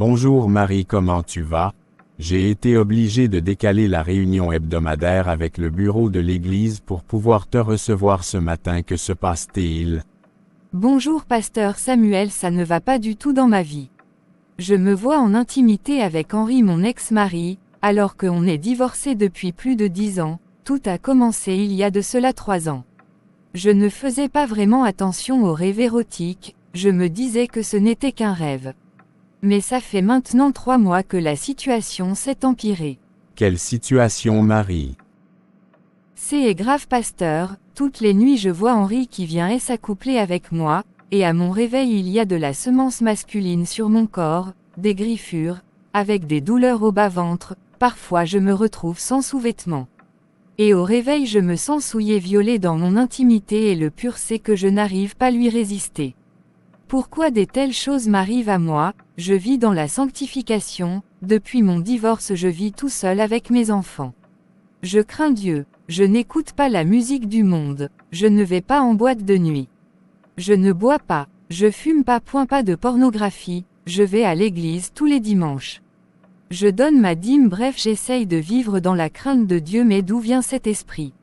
Bonjour Marie, comment tu vas? J'ai été obligé de décaler la réunion hebdomadaire avec le bureau de l'église pour pouvoir te recevoir ce matin. Que se passe-t-il? Bonjour pasteur Samuel, ça ne va pas du tout dans ma vie. Je me vois en intimité avec Henri, mon ex-mari, alors qu'on est divorcés depuis plus de 10 ans. Tout a commencé il y a de cela 3 ans. Je ne faisais pas vraiment attention aux rêves érotiques, je me disais que ce n'était qu'un rêve. Mais ça fait maintenant 3 mois que la situation s'est empirée. Quelle situation, Marie? C'est grave pasteur, toutes les nuits je vois Henri qui vient et s'accoupler avec moi, et à mon réveil il y a de la semence masculine sur mon corps, des griffures, avec des douleurs au bas-ventre, parfois je me retrouve sans sous-vêtements. Et au réveil je me sens souillée, violée dans mon intimité, et le pur c'est que je n'arrive pas à lui résister. Pourquoi de telles choses m'arrivent à moi? Je vis dans la sanctification, depuis mon divorce je vis tout seul avec mes enfants. Je crains Dieu, je n'écoute pas la musique du monde, je ne vais pas en boîte de nuit. Je ne bois pas, je fume pas, pas de pornographie, je vais à l'église tous les dimanches. Je donne ma dîme, bref j'essaye de vivre dans la crainte de Dieu, mais d'où vient cet esprit?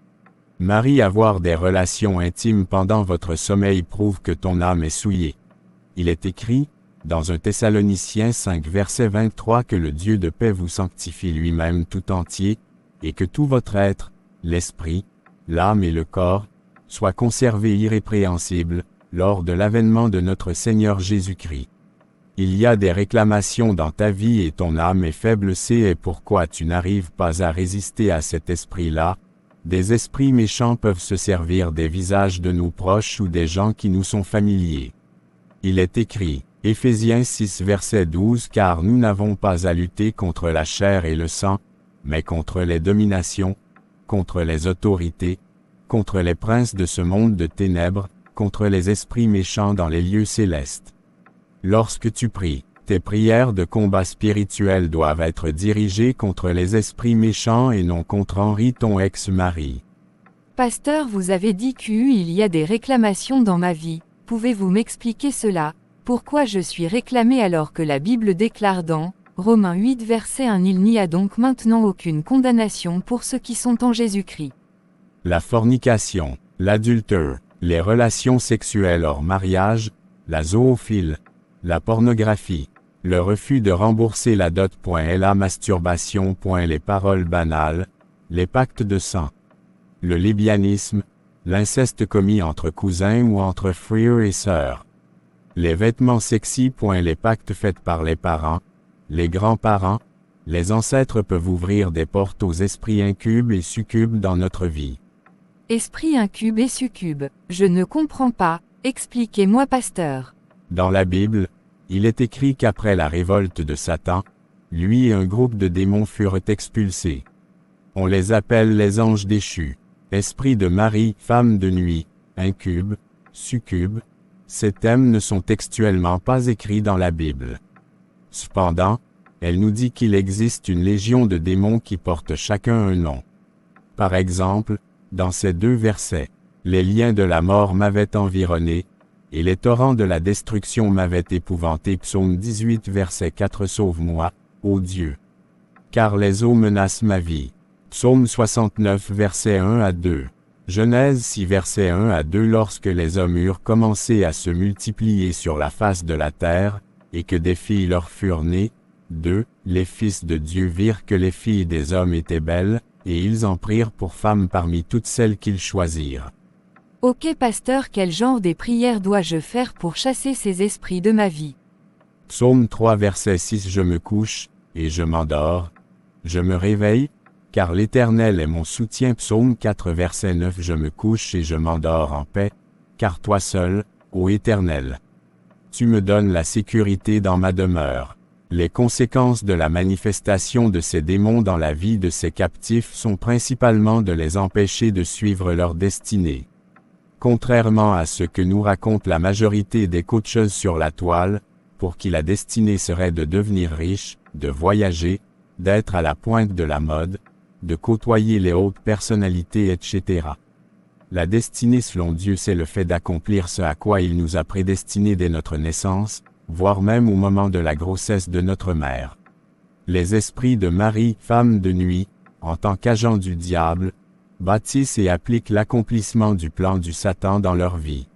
Marie, avoir des relations intimes pendant votre sommeil prouve que ton âme est souillée. Il est écrit, dans 1 Thessaloniciens 5 verset 23, que le Dieu de paix vous sanctifie lui-même tout entier, et que tout votre être, l'esprit, l'âme et le corps, soient conservés irrépréhensibles, lors de l'avènement de notre Seigneur Jésus-Christ. Il y a des réclamations dans ta vie et ton âme est faible, c'est pourquoi tu n'arrives pas à résister à cet esprit-là. Des esprits méchants peuvent se servir des visages de nos proches ou des gens qui nous sont familiers. Il est écrit, Éphésiens 6 verset 12, car nous n'avons pas à lutter contre la chair et le sang, mais contre les dominations, contre les autorités, contre les princes de ce monde de ténèbres, contre les esprits méchants dans les lieux célestes. Lorsque tu pries, tes prières de combat spirituel doivent être dirigées contre les esprits méchants et non contre Henri, ton ex-mari. Pasteur, vous avez dit qu'il y a des réclamations dans ma vie, pouvez-vous m'expliquer cela? Pourquoi je suis réclamé alors que la Bible déclare dans Romains 8 verset 1, il n'y a donc maintenant aucune condamnation pour ceux qui sont en Jésus-Christ. La fornication, l'adultère, les relations sexuelles hors mariage, la zoophilie, la pornographie, le refus de rembourser la dot. La masturbation. Les paroles banales, les pactes de sang, le lesbianisme, l'inceste commis entre cousins ou entre frères et sœurs, les vêtements sexy. Les pactes faits par les parents, les grands-parents, les ancêtres peuvent ouvrir des portes aux esprits incubes et succubes dans notre vie. Esprit incube et succube, je ne comprends pas, expliquez-moi pasteur. Dans la Bible, il est écrit qu'après la révolte de Satan, lui et un groupe de démons furent expulsés. On les appelle les anges déchus, esprit de Marie, femme de nuit, incube, succube. Ces thèmes ne sont textuellement pas écrits dans la Bible. Cependant, elle nous dit qu'il existe une légion de démons qui portent chacun un nom. Par exemple, dans ces 2 versets, les liens de la mort m'avaient environné, et les torrents de la destruction m'avaient épouvanté. Psaume 18 verset 4, sauve-moi, ô Dieu. Car les eaux menacent ma vie. Psaume 69 verset 1 à 2. Genèse 6 verset 1 à 2. Lorsque les hommes eurent commencé à se multiplier sur la face de la terre, et que des filles leur furent nées, 2, les fils de Dieu virent que les filles des hommes étaient belles, et ils en prirent pour femmes parmi toutes celles qu'ils choisirent. Ok pasteur, quel genre de prières dois-je faire pour chasser ces esprits de ma vie? Psaume 3 verset 6. Je me couche, et je m'endors. Je me réveille, car l'Éternel est mon soutien. Psaume 4 verset 9. Je me couche et je m'endors en paix, car toi seul, ô Éternel, tu me donnes la sécurité dans ma demeure. Les conséquences de la manifestation de ces démons dans la vie de ces captifs sont principalement de les empêcher de suivre leur destinée. Contrairement à ce que nous raconte la majorité des coacheuses sur la toile, pour qui la destinée serait de devenir riche, de voyager, d'être à la pointe de la mode, de côtoyer les hautes personnalités, etc. La destinée selon Dieu, c'est le fait d'accomplir ce à quoi il nous a prédestinés dès notre naissance, voire même au moment de la grossesse de notre mère. Les esprits de Marie, femme de nuit, en tant qu'agents du diable, bâtissent et appliquent l'accomplissement du plan du Satan dans leur vie.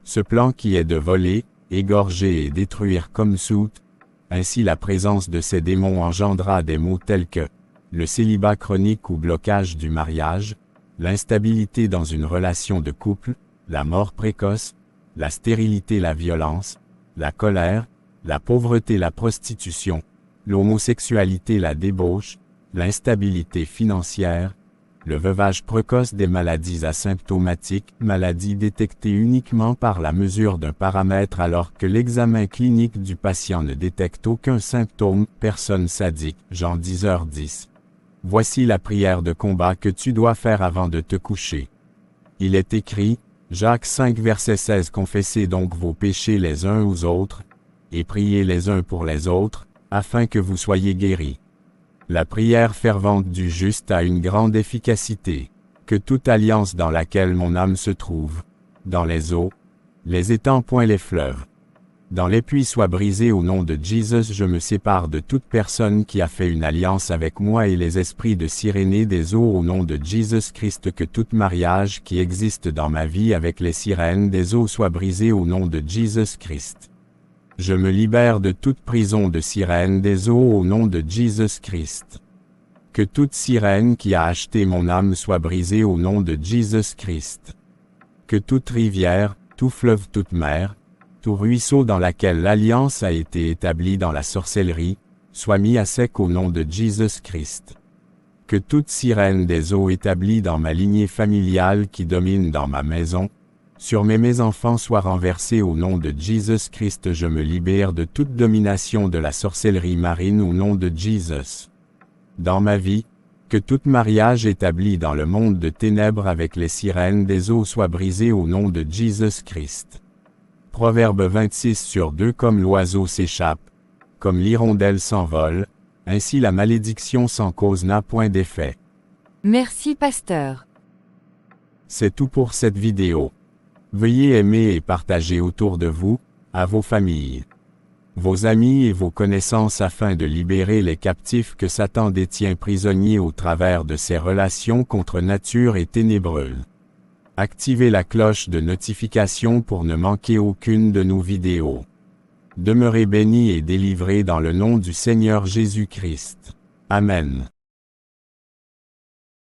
Ce plan qui est de voler, égorger et détruire comme soute. Ainsi la présence de ces démons engendra des maux tels que le célibat chronique ou blocage du mariage, l'instabilité dans une relation de couple, la mort précoce, la stérilité, la violence, la colère, la pauvreté, la prostitution, l'homosexualité, la débauche, l'instabilité financière, le veuvage précoce des maladies asymptomatiques, maladies détectées uniquement par la mesure d'un paramètre alors que l'examen clinique du patient ne détecte aucun symptôme, personne sadique, Jean 10h10. Voici la prière de combat que tu dois faire avant de te coucher. Il est écrit, Jacques 5 verset 16 confessez donc vos péchés les uns aux autres, et priez les uns pour les autres, afin que vous soyez guéris. La prière fervente du juste a une grande efficacité. Que toute alliance dans laquelle mon âme se trouve, dans les eaux, les étangs point les fleuves, dans les puits soit brisée au nom de Jésus. Je me sépare de toute personne qui a fait une alliance avec moi et les esprits de Cyrénée des eaux au nom de Jésus-Christ. Que tout mariage qui existe dans ma vie avec les sirènes des eaux soit brisé au nom de Jésus-Christ. Je me libère de toute prison de sirènes des eaux au nom de Jésus-Christ. Que toute sirène qui a acheté mon âme soit brisée au nom de Jésus-Christ. Que toute rivière, tout fleuve, toute mer, tout ruisseau dans laquelle l'alliance a été établie dans la sorcellerie, soit mis à sec au nom de Jésus-Christ. Que toute sirène des eaux établie dans ma lignée familiale qui domine dans ma maison, sur mes enfants soit renversée au nom de Jésus-Christ. Je me libère de toute domination de la sorcellerie marine au nom de Jésus. Dans ma vie, que tout mariage établi dans le monde de ténèbres avec les sirènes des eaux soit brisé au nom de Jésus-Christ. Proverbe 26/2 Comme l'oiseau s'échappe, comme l'hirondelle s'envole, ainsi la malédiction sans cause n'a point d'effet. Merci pasteur. C'est tout pour cette vidéo. Veuillez aimer et partager autour de vous, à vos familles, vos amis et vos connaissances afin de libérer les captifs que Satan détient prisonniers au travers de ses relations contre nature et ténébreuses. Activez la cloche de notification pour ne manquer aucune de nos vidéos. Demeurez bénis et délivrés dans le nom du Seigneur Jésus-Christ. Amen.